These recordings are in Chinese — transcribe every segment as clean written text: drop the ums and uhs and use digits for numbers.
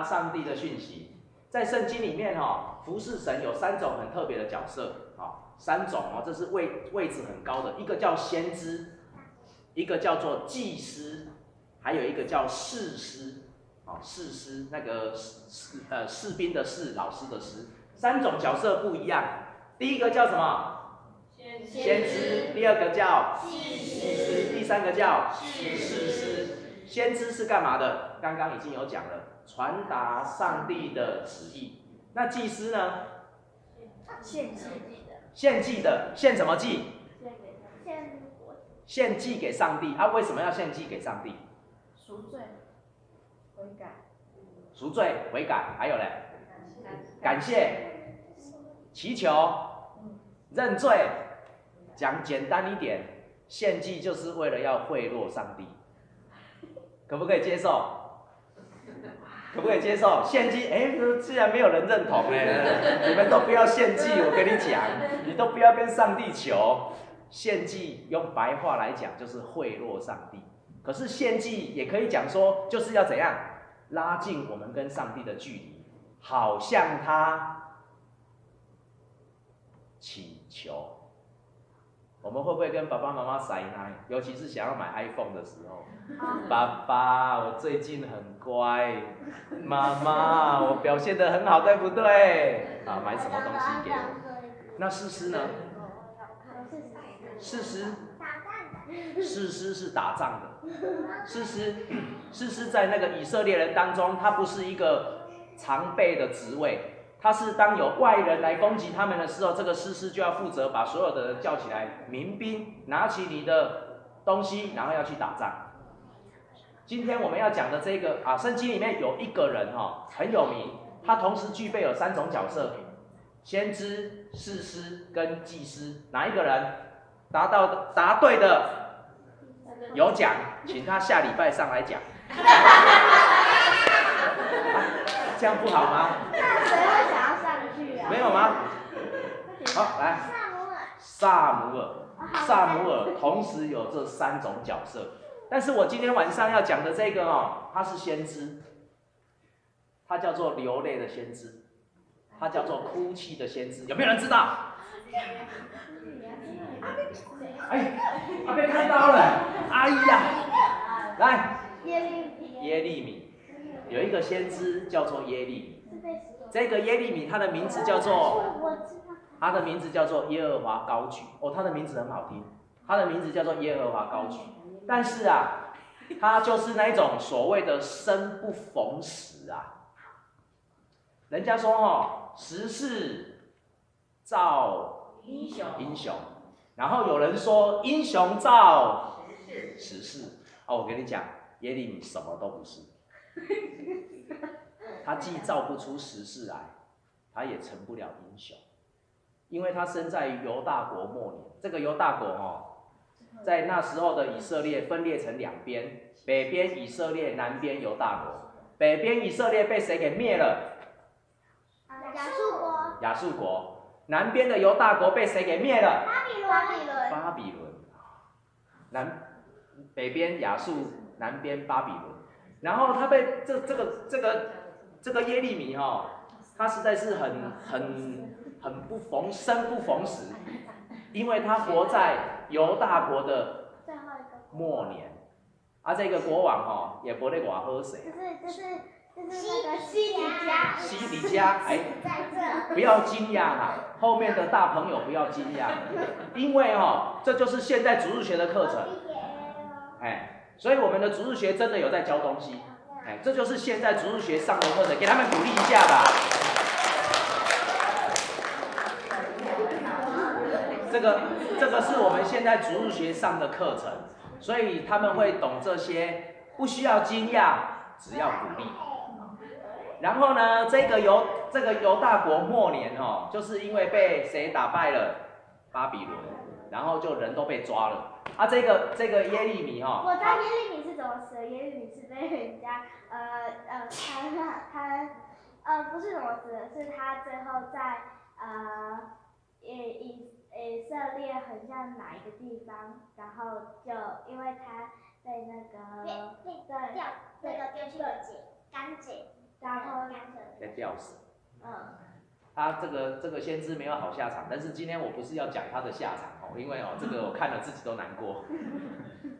上帝的讯息。在圣经里面服侍神有3种很特别的角色，3种这是位置很高的，一个叫先知，一个叫做祭司，还有一个叫士师。士师那个士兵的士，老师的师，3种角色不一样。第一个叫什么？先知。第二个叫祭司。第3个叫士师。先知是干嘛的？刚刚已经有讲了，传达上帝的旨意。那祭司呢？献祭的，献什么祭？献祭给上帝。为什么要献祭给上帝？赎罪、悔改。赎罪、悔改，还有嘞，感谢、祈求、认罪。讲简单一点，献祭就是为了要贿赂上帝，可不可以接受？可不可以接受？献祭，既然没有人认同你们都不要献祭，我跟你讲，你都不要跟上帝求。献祭用白话来讲就是贿赂上帝，可是献祭也可以讲说，就是要怎样拉近我们跟上帝的距离，好向他祈求。我们会不会跟爸爸妈妈撒奶？尤其是想要买 iPhone 的时候，爸爸，我最近很乖，妈妈，我表现得很好，对不对？买什么东西给我？那士师呢？士师是打仗的。士师在那个以色列人当中，他不是一个常备的职位。他是当有外人来攻击他们的时候，这个士师就要负责把所有的人叫起来，民兵拿起你的东西，然后要去打仗。今天我们要讲的这个圣经里面有一个人很有名，他同时具备有3种角色：先知、士师跟祭司。哪一个人答对的有奖，请他下礼拜上来讲。这样不好吗？那谁会想要上去啊？没有吗？好，来，萨姆尔同时有这3种角色，但是我今天晚上要讲的这个他是先知，他叫做流泪的先知，他叫做哭泣的先知，有没有人知道？被看到了，哎呀，来，耶利米。有一个先知叫做耶利米，这个耶利米他的名字叫做耶和华高举。他的名字很好听，他的名字叫做耶和华高举。但是他就是那一种所谓的生不逢时人家说时势造英雄，然后有人说英雄造时势。我跟你讲，耶利米什么都不是。他既造不出时势来，他也成不了英雄，因为他生在犹大国末年。这个犹大国在那时候的以色列分裂成2边，北边以色列，南边犹大国。北边以色列被谁给灭了？亚述国。南边的犹大国被谁给灭了？巴比伦。北边亚述，南边巴比伦。然后他被这个耶利米他实在是很生不逢时，因为他活在犹大国的末年，这个国王也不会瓦喝谁，就是那个西底家，不要惊讶后面的大朋友不要惊讶，因为这就是现在主日学的课程，所以我们的主日学真的有在教东西，这就是现在主日学上的课程，给他们鼓励一下吧。这个是我们现在主日学上的课程，所以他们会懂这些，不需要惊讶，只要鼓励。然后呢，这个犹大国末年就是因为被谁打败了？巴比伦，然后就人都被抓了。这个耶利米我知道耶利米是怎么死的，耶利米是被人家他不是怎么死的，是他最后在以色列很像哪一个地方，然后就因为他被那个丢去干井。然后被吊死。嗯，他这个先知没有好下场，但是今天我不是要讲他的下场哦，因为这个我看了自己都难过。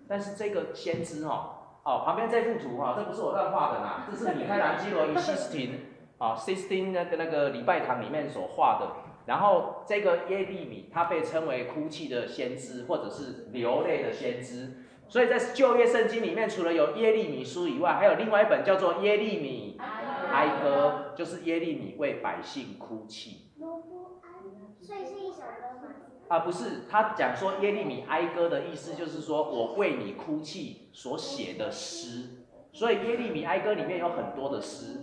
但是这个先知旁边这幅图这不是我乱画的啦，这是米开朗基罗以Sistine 那个礼拜堂里面所画的。然后这个耶利米，他被称为哭泣的先知，或者是流泪的先知。所以在旧约圣经里面，除了有耶利米书以外，还有另外一本叫做耶利米哀歌，就是耶利米为百姓哭泣。所以是一首歌吗？不是，他讲说耶利米哀歌的意思就是说我为你哭泣所写的诗，所以耶利米哀歌里面有很多的诗。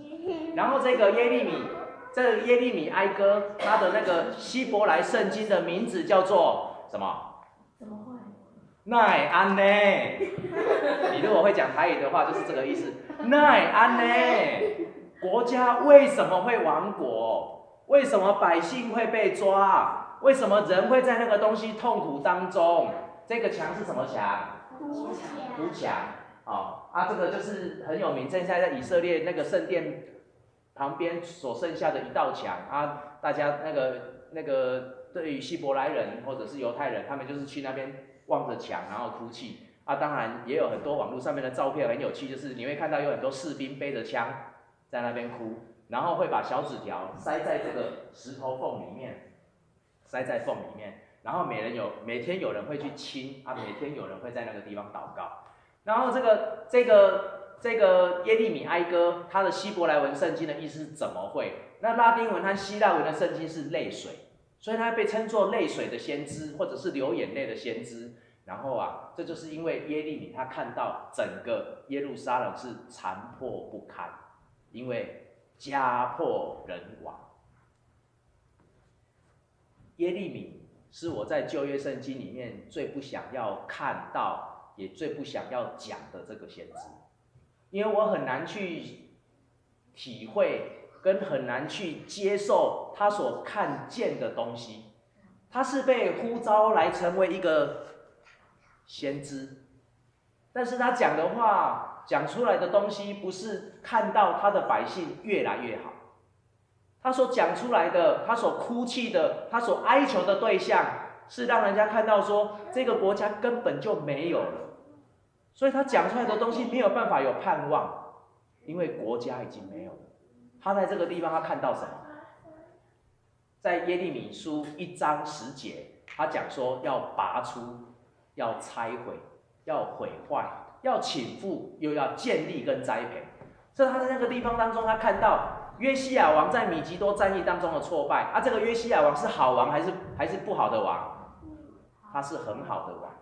然后这个耶利米哀歌，它的那个希伯来圣经的名字叫做什么？怎么会？奈安呢？你如果会讲台语的话，就是这个意思。奈安呢？国家为什么会亡国？为什么百姓会被抓？为什么人会在那个东西痛苦当中？这个墙是什么墙？哭墙。这个就是很有名，现在在以色列那个圣殿旁边所剩下的一道墙大家那个对于希伯来人或者是犹太人，他们就是去那边望着墙然后哭泣当然也有很多网络上面的照片很有趣，就是你会看到有很多士兵背着枪在那边哭，然后会把小纸条塞在这个石头缝里面，然后每天有人会去亲每天有人会在那个地方祷告。然后这个耶利米哀歌，它的希伯来文圣经的意思是怎么会？那拉丁文和希腊文的圣经是泪水，所以它被称作泪水的先知，或者是流眼泪的先知。然后这就是因为耶利米他看到整个耶路撒冷是残破不堪，因为家破人亡。耶利米是我在旧约圣经里面最不想要看到，也最不想要讲的这个先知，因为我很难去体会，跟很难去接受他所看见的东西。他是被呼召来成为一个先知，但是他讲的话，讲出来的东西，不是看到他的百姓越来越好。他所讲出来的，他所哭泣的，他所哀求的对象，是让人家看到说这个国家根本就没有了。所以他讲出来的东西没有办法有盼望，因为国家已经没有了。他在这个地方他看到什么？在耶利米书1章10节，他讲说要拔出，要拆毁，要毁坏，要倾覆，又要建立跟栽培。所以他在那个地方当中，他看到约西亚王在米吉多战役当中的挫败这个约西亚王是好王还是不好的王？他是很好的王，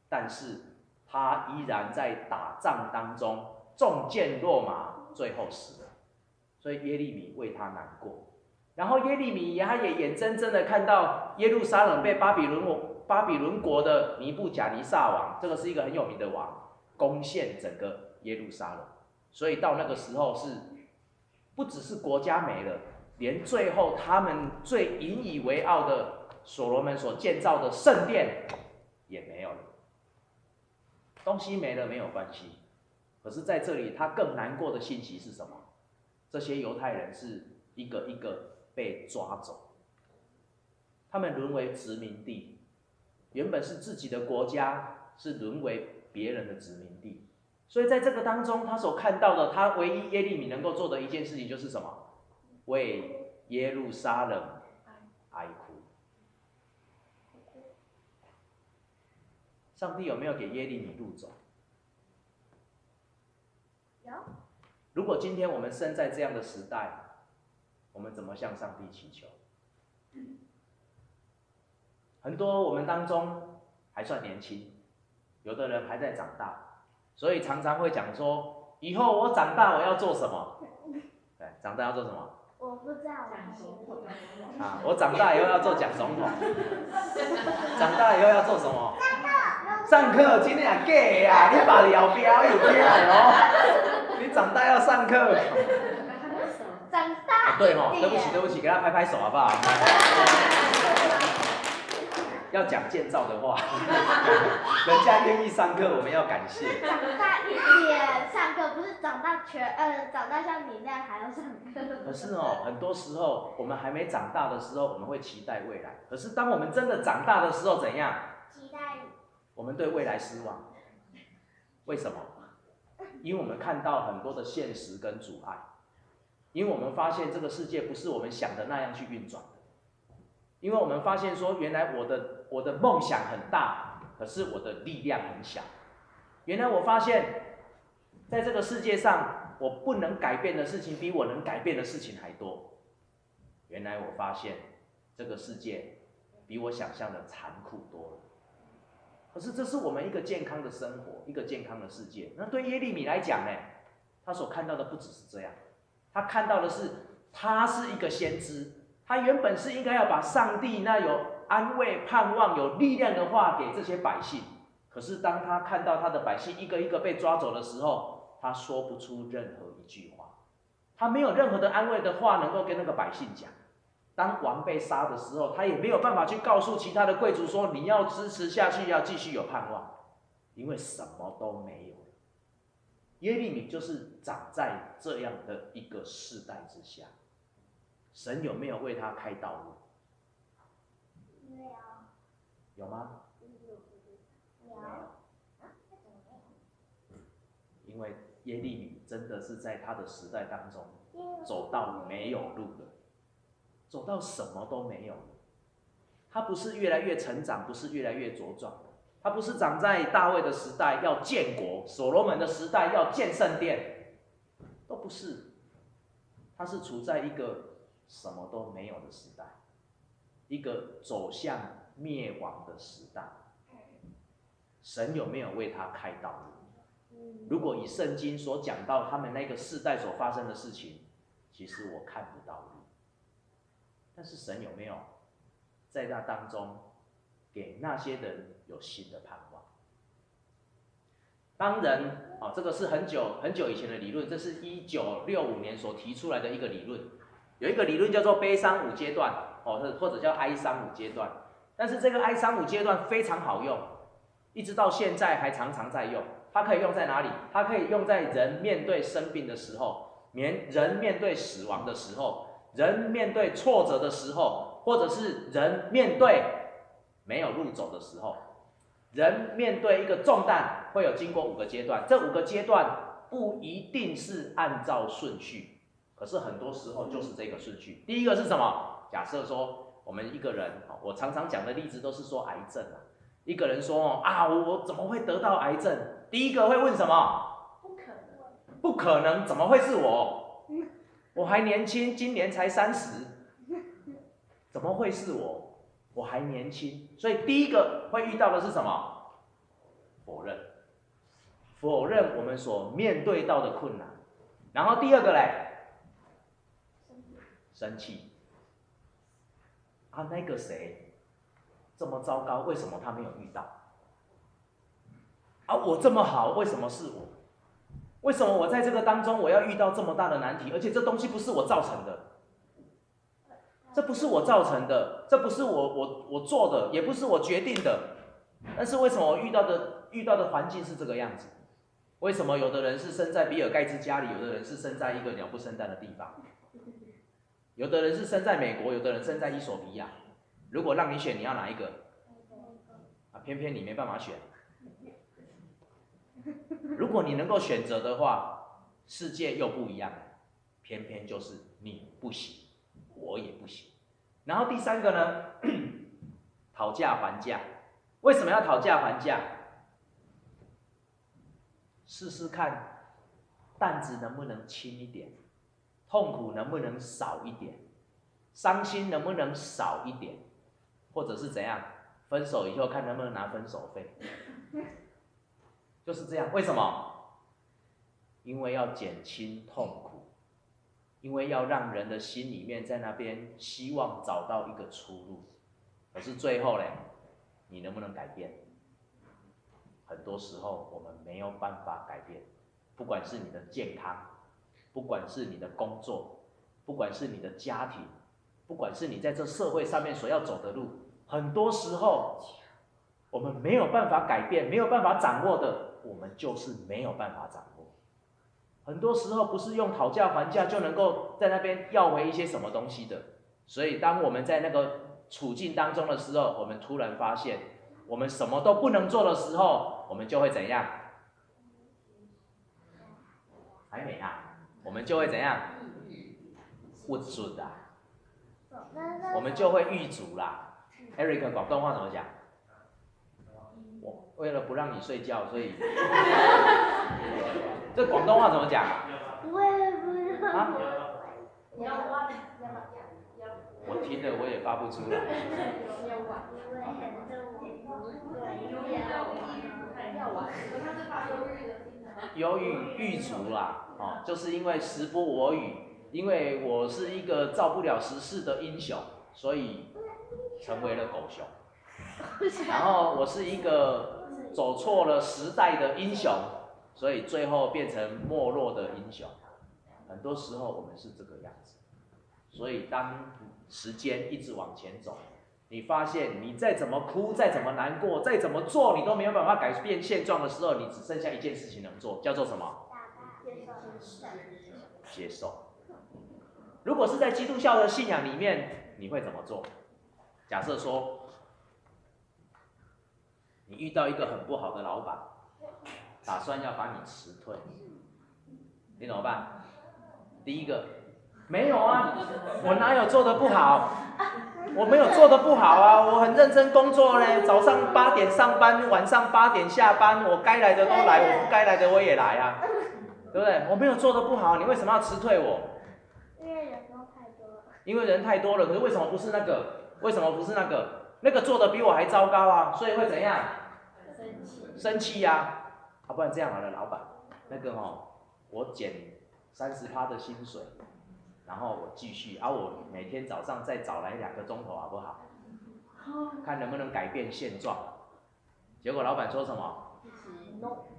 但是他依然在打仗当中中箭落马，最后死了。所以耶利米为他难过。然后耶利米他也眼睁睁的看到耶路撒冷被巴比伦国的尼布甲尼撒王，这个是一个很有名的王，攻陷整个耶路撒冷。所以到那个时候是不只是国家没了，连最后他们最引以为傲的所罗门所建造的圣殿也没有了。东西没了没有关系，可是在这里他更难过的信息是什么？这些犹太人是一个一个被抓走，他们沦为殖民地，原本是自己的国家，是沦为别人的殖民地。所以在这个当中，他所看到的，他唯一耶利米能够做的一件事情就是什么？为耶路撒冷哀哭。上帝有没有给耶利米路走？有。如果今天我们生在这样的时代，我们怎么向上帝祈求？很多我们当中还算年轻，有的人还在长大，所以常常会讲说，以后我长大我要做什么？对，长大要做什么？我不知道。我长大以后要做蒋总统。长大以后要做什么？上课，今天也假啊！你把聊标有起来哦。你长大要上课。长大。对哦，对不起，给他拍拍手好不好？要讲建造的话，人家愿意上课，我们要感谢。长大一点，上课不是长大像你那样还要上课。可是哦，很多时候我们还没长大的时候，我们会期待未来。可是当我们真的长大的时候，怎样？期待。我们对未来失望。为什么？因为我们看到很多的现实跟阻碍，因为我们发现这个世界不是我们想的那样去运转的，因为我们发现说，原来我的梦想很大，可是我的力量很小。原来我发现，在这个世界上，我不能改变的事情比我能改变的事情还多。原来我发现，这个世界比我想象的残酷多了。可是这是我们一个健康的生活，一个健康的世界。那对耶利米来讲呢，他所看到的不只是这样，他看到的是，他是一个先知，他原本是应该要把上帝那有安慰、盼望、有力量的话给这些百姓。可是当他看到他的百姓一个一个被抓走的时候，他说不出任何一句话，他没有任何的安慰的话能够跟那个百姓讲。当王被杀的时候，他也没有办法去告诉其他的贵族说，你要支持下去，要继续有盼望，因为什么都没有。耶利米就是长在这样的一个世代之下，神有没有为他开道路？没有。有吗？有。因为耶利米真的是在他的时代当中走到没有路了。走到什么都没有，他不是越来越成长，不是越来越茁壮，他不是长在大卫的时代要建国，所罗门的时代要建圣殿，都不是，他是处在一个什么都没有的时代，一个走向灭亡的时代。神有没有为他开道路？如果以圣经所讲到他们那个世代所发生的事情，其实我看不到路。但是神有没有在那当中给那些人有新的盼望？当人这个是很久很久以前的理论，这是1965年所提出来的一个理论。有一个理论叫做悲伤5阶段，或者叫哀伤5阶段。但是这个哀伤5阶段非常好用，一直到现在还常常在用。它可以用在哪里？它可以用在人面对生病的时候，人面对死亡的时候，人面对挫折的时候，或者是人面对没有路走的时候，人面对一个重担，会有经过5个阶段。这5个阶段不一定是按照顺序，可是很多时候就是这个顺序。第一个是什么？假设说我们一个人，我常常讲的例子都是说癌症啊。一个人说我怎么会得到癌症？第一个会问什么？不可能。不可能，怎么会是我？我还年轻，今年才30，怎么会是我？我还年轻，所以第一个会遇到的是什么？否认，否认我们所面对到的困难。然后第二个嘞，生气。那个谁这么糟糕，为什么他没有遇到？我这么好，为什么是我？为什么我在这个当中我要遇到这么大的难题？而且这东西不是我造成的，这不是我造成的，这不是我做的，也不是我决定的。但是为什么我遇到的环境是这个样子？为什么有的人是生在比尔盖茨家里，有的人是生在一个鸟不生蛋的地方？有的人是生在美国，有的人生在伊索比亚。如果让你选，你要哪一个？偏偏你没办法选。如果你能够选择的话，世界又不一样，偏偏就是你不行，我也不行。然后第三个呢，讨价还价。为什么要讨价还价？试试看，担子能不能轻一点，痛苦能不能少一点，伤心能不能少一点，或者是怎样？分手以后看能不能拿分手费。就是这样，为什么？因为要减轻痛苦，因为要让人的心里面在那边希望找到一个出路。可是最后嘞，你能不能改变？很多时候我们没有办法改变，不管是你的健康，不管是你的工作，不管是你的家庭，不管是你在这社会上面所要走的路，很多时候我们没有办法改变，没有办法掌握的，我们就是没有办法掌握。很多时候不是用讨价还价就能够在那边要回一些什么东西的。所以当我们在那个处境当中的时候，我们突然发现我们什么都不能做的时候，我们就会怎样？还没啊，我们就会怎样？不准啊，我们就会郁卒啦。Eric 广东话怎么讲？我为了不让你睡觉，所以这广东话怎么讲？我也不知道。啊？我听了我也发不出来。忧郁郁卒啦，哦，就是因为时不我与，因为我是一个照不了时事的英雄，所以成为了狗熊。然后我是一个走错了时代的英雄，所以最后变成没落的英雄。很多时候我们是这个样子，所以当时间一直往前走，你发现你再怎么哭，再怎么难过，再怎么做，你都没有办法改变现状的时候，你只剩下一件事情能做，叫做什么？接受。如果是在基督教的信仰里面，你会怎么做？假设说，你遇到一个很不好的老板，打算要把你辞退，你怎么办？第一个，没有啊，我哪有做得不好？我没有做得不好啊，我很认真工作呢，早上8点上班，晚上8点下班，我该来的都来，我不该来的我也来啊，对不对？我没有做得不好，你为什么要辞退我？因为人都太多了。因为人太多了，可是为什么不是那个？为什么不是那个？那个做得比我还糟糕啊，所以会怎样？生气呀！啊，不然这样好了，老板，那个我减30%的薪水，然后我继续，我每天早上再早来2个钟头，好不好？看能不能改变现状。结果老板说什么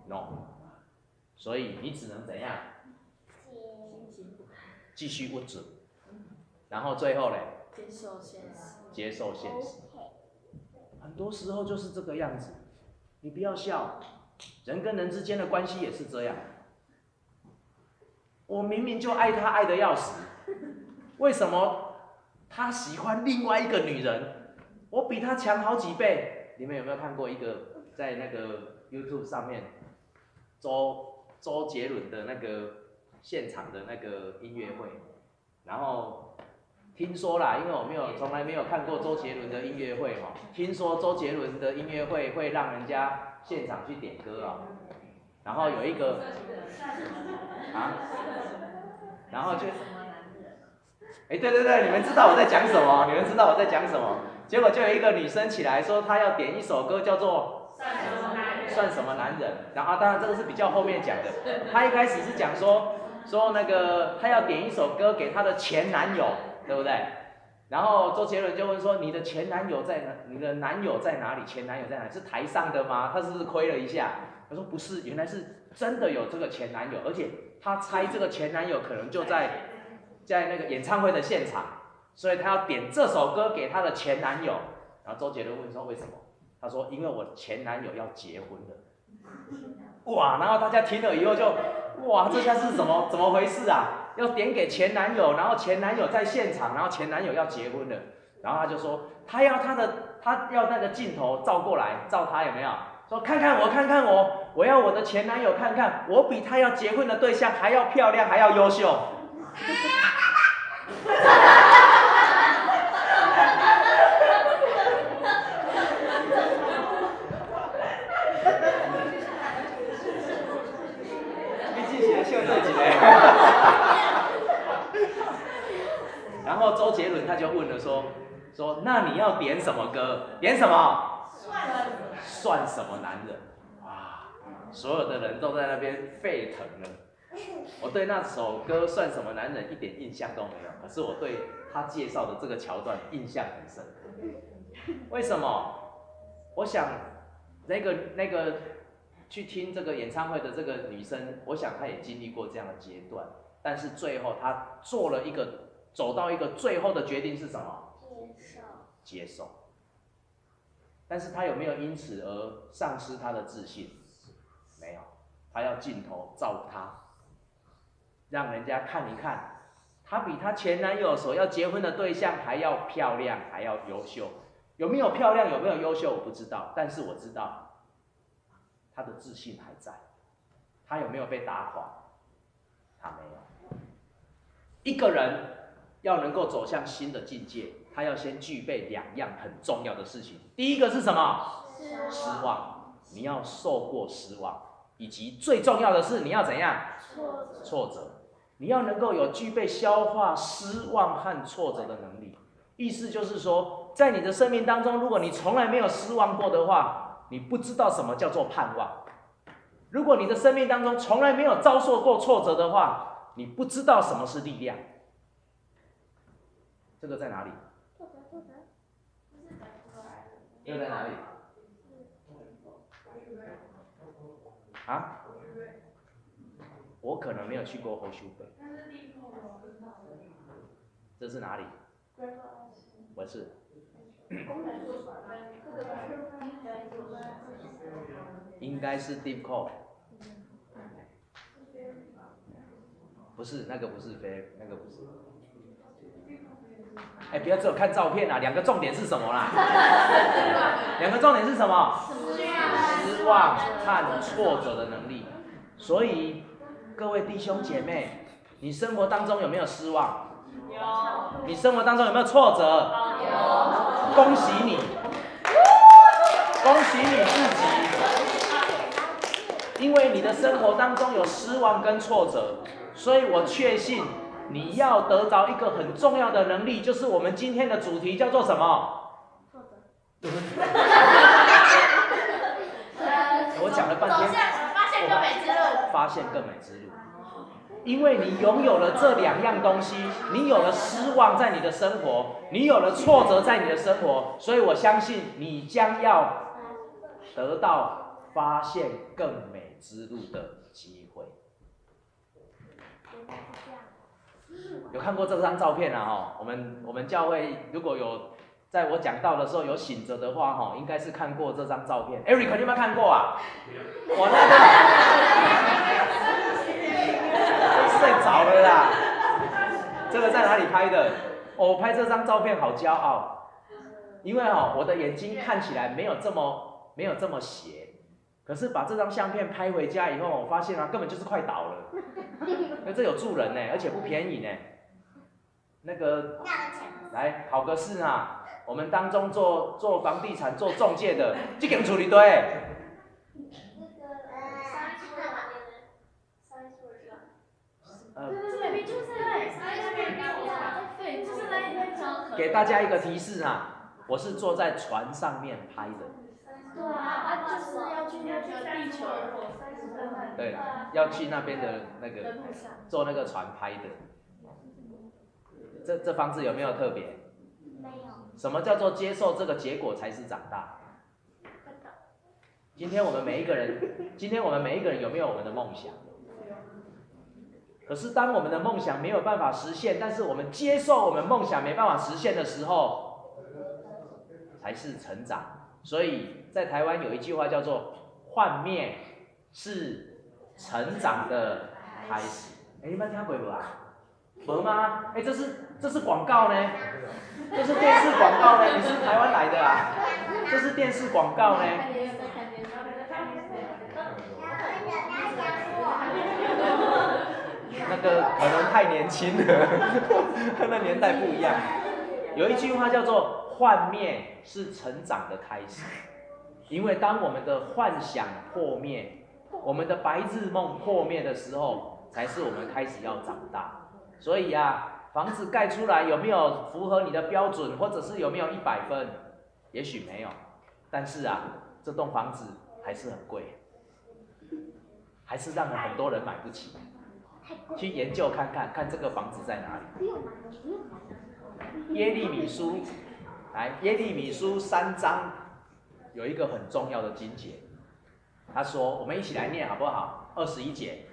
？No。所以你只能怎样？继续不准，然后最后嘞？接受现实。很多时候就是这个样子。你不要笑，人跟人之间的关系也是这样。我明明就爱他爱得要死，为什么他喜欢另外一个女人？我比他强好几倍。你们有没有看过一个在那个 YouTube 上面周杰伦的那个现场的那个音乐会？然后听说啦，因为我从来没有看过周杰伦的音乐会听说周杰伦的音乐会会让人家现场去点歌然后有一个然后就对对对，你们知道我在讲什么？你们知道我在讲什么？结果就有一个女生起来说，她要点一首歌叫做算什么男人，然后当然这个是比较后面讲的，她一开始是讲说那个她要点一首歌给她的前男友，对不对？然后周杰伦就问说：“你的前男友在哪？你的男友在哪里？前男友在哪里？是台上的吗？”他是不是亏了一下？他说：“不是，原来是真的有这个前男友，而且他猜这个前男友可能就在那个演唱会的现场，所以他要点这首歌给他的前男友。”然后周杰伦问说：“为什么？”他说：“因为我前男友要结婚了。”哇！然后大家听了以后就哇，这下是怎么回事啊？要点给前男友，然后前男友在现场，然后前男友要结婚了，然后他就说他要那个镜头照过来，照他有没有？说看看我，我要我的前男友看看，我比他要结婚的对象还要漂亮，还要优秀。然后周杰伦他就问了说那你要点什么歌？点什么？算什么男人？啊！所有的人都在那边沸腾了。我对那首歌《算什么男人》一点印象都没有，可是我对他介绍的这个桥段印象很深刻。为什么？我想那个去听这个演唱会的这个女生，我想她也经历过这样的阶段，但是最后她走到一个最后的决定是什么？接受。但是她有没有因此而丧失她的自信？没有，她要镜头照她，让人家看一看，她比她前男友所要结婚的对象还要漂亮，还要优秀。有没有漂亮，有没有优秀，我不知道，但是我知道她的自信还在。她有没有被打垮？她没有。一个人要能够走向新的境界，他要先具备2样很重要的事情。第一个是什么？失望。你要受过失望，以及最重要的是你要怎样？挫折。你要能够有具备消化失望和挫折的能力。意思就是说，在你的生命当中，如果你从来没有失望过的话，你不知道什么叫做盼望。如果你的生命当中从来没有遭受过挫折的话，你不知道什么是力量。这个在哪里？这个在哪里？啊？我可能没有去过后修北。这是哪里？不是。应该是 Deep Core。不是，那个不是飞，那个不是。哎，不要只有看照片啦，2个重点是什么啦？2个重点是什么？失望和挫折的能力。所以，各位弟兄姐妹，你生活当中有没有失望？有。你生活当中有没有挫折？有。恭喜你，恭喜你自己，因为你的生活当中有失望跟挫折，所以我确信。你要得着一个很重要的能力，就是我们今天的主题叫做什么？我讲了半天，发现更美之路。发现更美之路。因为你拥有了这2样东西，你有了失望在你的生活，你有了挫折在你的生活，所以我相信你将要得到发现更美之路的机会。有看过这张照片啊？我们教会如果有在我讲道的时候有醒着的话，应该是看过这张照片。Eric， 你有没有看过啊？我那个睡着了啦。这个在哪里拍的？我拍这张照片好骄傲，因为我的眼睛看起来没有这么斜，可是把这张相片拍回家以后，我发现根本就是快倒了。那这有助人呢，而且不便宜呢。那个，来考个试啊！我们当中做房地产、做中介的，这间厝里对。给大家一个提示啊，我是坐在船上面拍的。对啊，就是要去那个地球。对，要去那边的那个坐那个船拍的。这房子有没有特别？没有。什么叫做接受这个结果才是长大？今天我们每一个人有没有我们的梦想？可是当我们的梦想没有办法实现，但是我们接受我们梦想没办法实现的时候，才是成长。所以在台湾有一句话叫做“幻灭是成长的开始”。你们听过无啊？无吗？这是广告呢，这是电视广告呢。你是台湾来的啊？这是电视广告呢。那个可能太年轻了，那年代不一样。有一句话叫做“幻灭是成长的开始”，因为当我们的幻想破灭，我们的白日梦破灭的时候，才是我们开始要长大。所以啊，房子盖出来有没有符合你的标准，或者是有没有100分？也许没有，但是啊，这栋房子还是很贵，还是让很多人买不起。去研究看看，看这个房子在哪里。耶利米书，来，耶利米书3章有一个很重要的经节，他说，我们一起来念好不好？21节，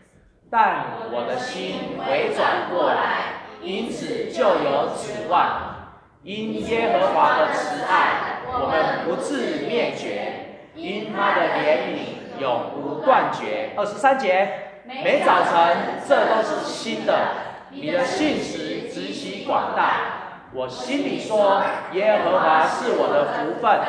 但我的心回转过来，因此就有指望。因耶和华的慈爱，我们不致灭绝；因他的怜悯，永不断绝。23节。每早晨这都是新的。你的信实极其广大，我心里说，耶和华是我的福分，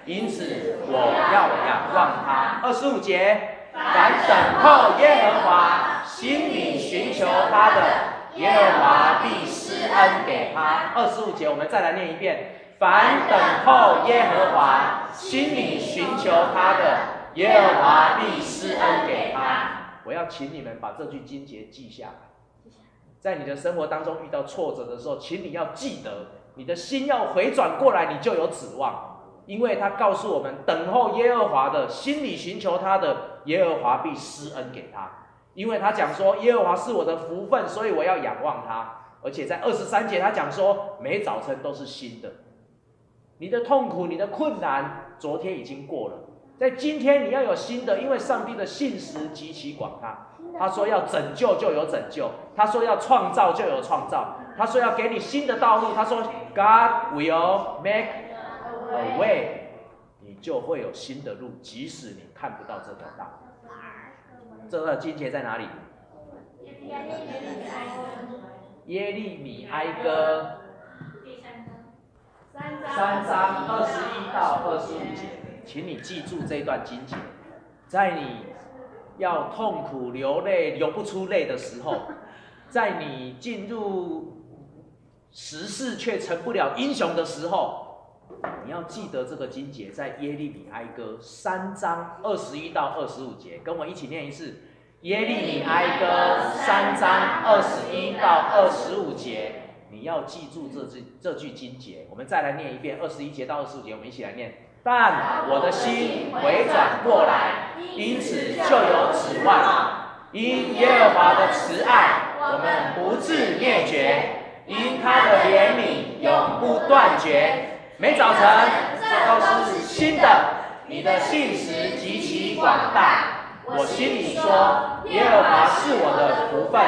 因此我要仰望他。25节，凡等候耶和华，心里寻求他的，耶和华必施恩给他。25节，我们再来念一遍：凡等候耶和华，心里寻求他的，耶和华必施恩给他。我要请你们把这句经节记下来。在你的生活当中遇到挫折的时候，请你要记得，你的心要回转过来，你就有指望。因为他告诉我们，等候耶和华的，心里寻求他的，耶和华必施恩给他。因为他讲说，耶和华是我的福分，所以我要仰望他。而且在23节他讲说，每早晨都是新的。你的痛苦，你的困难，昨天已经过了，在今天你要有新的，因为上帝的信实极其广大。他说要拯救就有拯救，他说要创造就有创造，他说要给你新的道路，他说 God will make a way， 你就会有新的路，即使你看不到这条道。这个经节在哪里？耶利米哀歌3章21到25节，请你记住这段经节，在你要痛苦流泪流不出泪的时候，在你进入时势却成不了英雄的时候，你要记得这个经节，在耶利米哀歌3章21到25节，跟我一起念一次：耶利米哀歌3章21到25节。你要记住这句经节。我们再来念一遍21节到25节，我们一起来念。但我的心回转过来，因此就有指望。因耶和华的慈爱，我们不致灭绝；因他的怜悯，永不断绝。每早晨，这都是新的。你的信实极其广大。我心里说，耶和华是我的福分，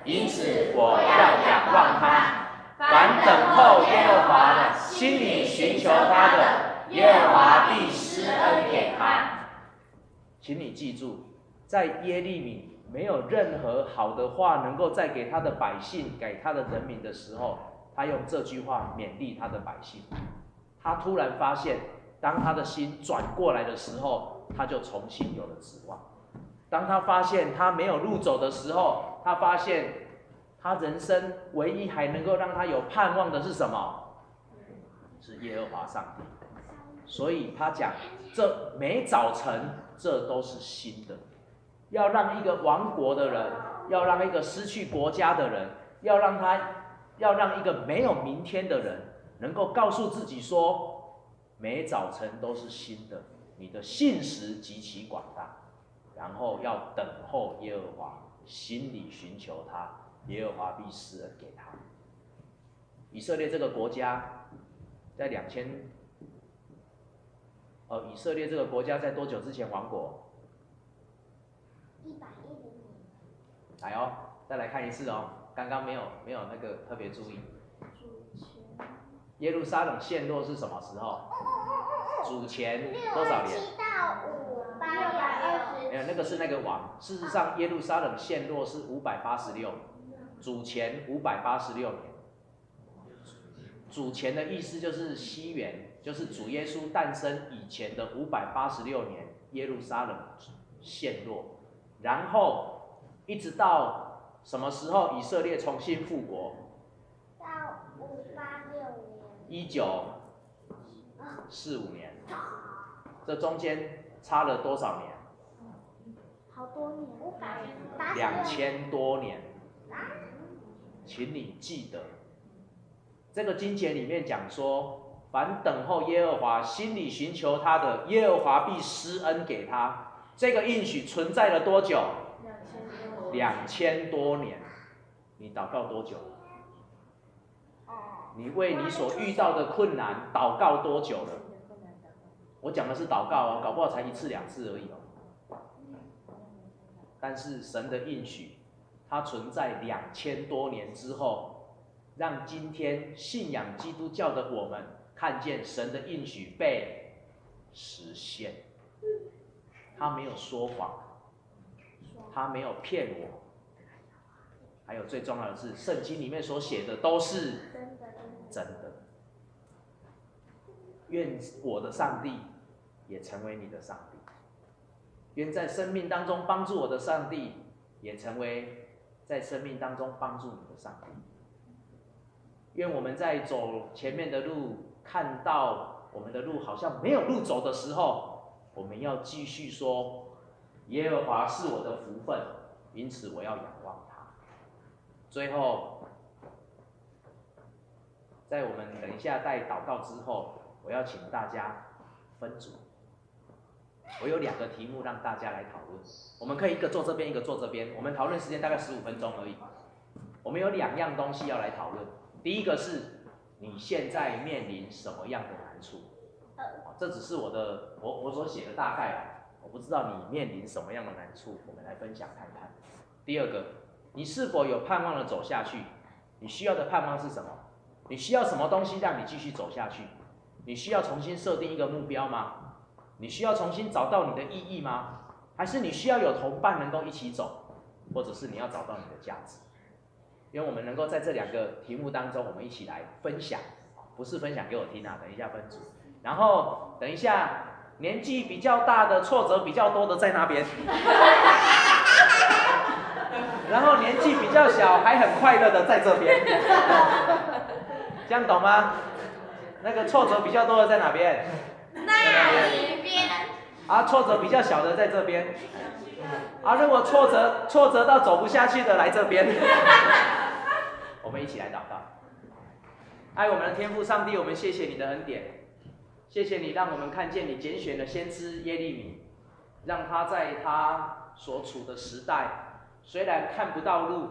因此我要仰望他。凡等候耶和华的，心里寻求他的，耶和华必施恩给他。请你记住，在耶利米没有任何好的话能够再给他的百姓、给他的人民的时候，他用这句话勉励他的百姓。他突然发现，当他的心转过来的时候，他就重新有了指望。当他发现他没有路走的时候，他发现他人生唯一还能够让他有盼望的是什么？是耶和华上帝。所以他讲，这每早晨这都是新的。要让一个亡国的人，要让一个失去国家的人，要让一个没有明天的人，能够告诉自己说，每早晨都是新的。你的信实极其广大，然后要等候耶和华，心里寻求他，耶和华必施恩给他。以色列这个国家，在以色列这个国家在多久之前亡国110年。来哦，再来看一次哦，刚刚没有那个特别注意。耶路撒冷陷落是什么时候？主前多少年？7到5，820。没有，那个是那个王。事实上，耶路撒冷陷落是586，主前586年。主前的意思就是西元，就是主耶稣诞生以前的586年，耶路撒冷陷落，然后一直到什么时候以色列重新复国？到586年。1945年，这中间差了多少年？好多年，2000多年。请你记得。这个经节里面讲说，凡等候耶和华，心里寻求他的，耶和华必施恩给他。这个应许存在了多久？2000多年。你祷告多久？你为你所遇到的困难祷告多久了？我讲的是祷告哦，搞不好才1次2次而已哦。但是神的应许，它存在2000多年之后。让今天信仰基督教的我们看见神的应许被实现。他没有说谎，他没有骗我。还有最重要的是，圣经里面所写的都是真的。愿我的上帝也成为你的上帝，愿在生命当中帮助我的上帝，也成为在生命当中帮助你的上帝。愿我们在走前面的路，看到我们的路好像没有路走的时候，我们要继续说：耶和华是我的福分，因此我要仰望他。最后，在我们等一下带祷告之后，我要请大家分组。我有2个题目让大家来讨论，我们可以一个坐这边，一个坐这边。我们讨论时间大概15分钟而已。我们有2样东西要来讨论。第一个是你现在面临什么样的难处？这只是我所写的大概啦，我不知道你面临什么样的难处，我们来分享看看。第二个，你是否有盼望的走下去？你需要的盼望是什么？你需要什么东西让你继续走下去？你需要重新设定一个目标吗？你需要重新找到你的意义吗？还是你需要有同伴能够一起走？或者是你要找到你的价值？愿我们能够在这2个题目当中，我们一起来分享，不是分享给我听啊，等一下分组。然后等一下，年纪比较大的、挫折比较多的在那边，然后年纪比较小还很快乐的在这边，这样懂吗？那个挫折比较多的在哪边？那一边。啊，挫折比较小的在这边。啊，如果挫折到走不下去的来这边。我们一起来祷告。爱我们的天父上帝，我们谢谢你的恩典，谢谢你让我们看见你拣选的先知耶利米，让他在他所处的时代，虽然看不到路，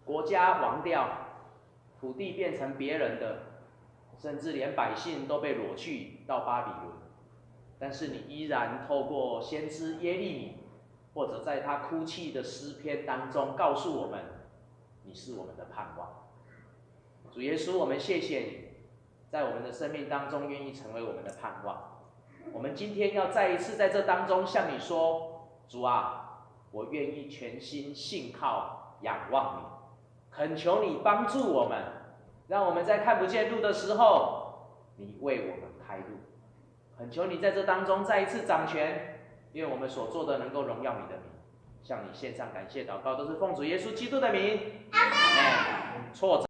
国家亡掉，土地变成别人的，甚至连百姓都被掳去到巴比伦，但是你依然透过先知耶利米，或者在他哭泣的诗篇当中告诉我们，你是我们的盼望。主耶稣，我们谢谢你，在我们的生命当中愿意成为我们的盼望。我们今天要再一次在这当中向你说，主啊，我愿意全心信靠仰望你，恳求你帮助我们，让我们在看不见路的时候，你为我们开路。恳求你在这当中再一次掌权，愿我们所做的能够荣耀你的名。向你献上感谢祷告，都是奉主耶稣基督的名。阿们。挫折